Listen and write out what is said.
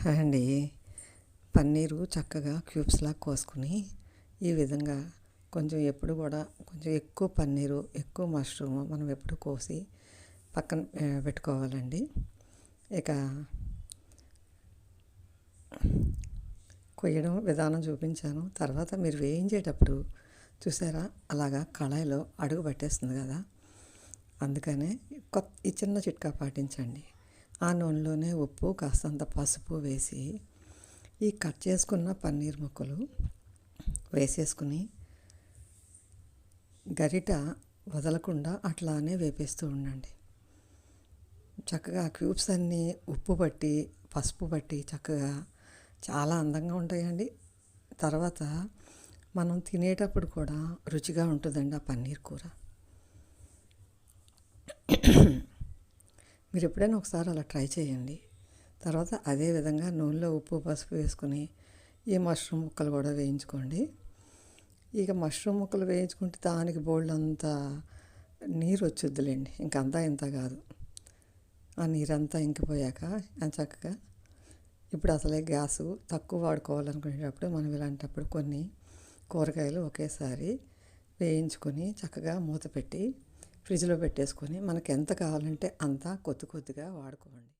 Hi అండి. పన్నీరు చక్కగా క్యూబ్స్లా కోసుకుని ఈ విధంగా కొంచెం ఎప్పుడు కూడా కొంచెం ఎక్కువ పన్నీరు ఎక్కువ మష్రూమ్ మనం ఎప్పుడు కోసి పక్కన పెట్టుకోవాలండి. ఇక కొయ్యడం విధానం చూపించాను. తర్వాత మీరు వేయించేటప్పుడు చూసారా అలాగా కళాయిలో అడుగు పట్టేస్తుంది కదా, అందుకనే ఈ చిన్న చిట్కా పాటించండి. ఆ నూనెలోనే ఉప్పు కాస్తంత పసుపు వేసి ఈ కట్ చేసుకున్న పన్నీర్ ముక్కలు వేసేసుకుని గరిట వదలకుండా అట్లానే వేపేస్తూ ఉండండి. చక్కగా క్యూబ్స్ అన్నీ ఉప్పు పట్టి పసుపు పట్టి చక్కగా చాలా అందంగా ఉంటాయండి. తర్వాత మనం తినేటప్పుడు కూడా రుచిగా ఉంటుందండి ఆ పన్నీర్ కూర. మీరు ఎప్పుడైనా ఒకసారి అలా ట్రై చేయండి. తర్వాత అదే విధంగా నూనెలో ఉప్పు పసుపు వేసుకొని ఈ మష్రూమ్ ముక్కలు కూడా వేయించుకోండి. ఇక మష్రూమ్ ముక్కలు వేయించుకుంటే దానికి బోల్డ్ అంతా నీరు వచ్చుద్దులేండి, ఇంకంతా ఇంత కాదు. ఆ నీరంతా ఇంకిపోయాక చక్కగా ఇప్పుడు అసలే గ్యాసు తక్కువ వాడుకోవాలనుకునేటప్పుడు మనం ఇలాంటప్పుడు కొన్ని కూరగాయలు ఒకేసారి వేయించుకొని చక్కగా మూత పెట్టి ఫ్రిడ్జ్లో పెట్టేసుకొని మనకు ఎంత కావాలంటే అంత కొద్ది కొద్దిగా వాడుకోండి.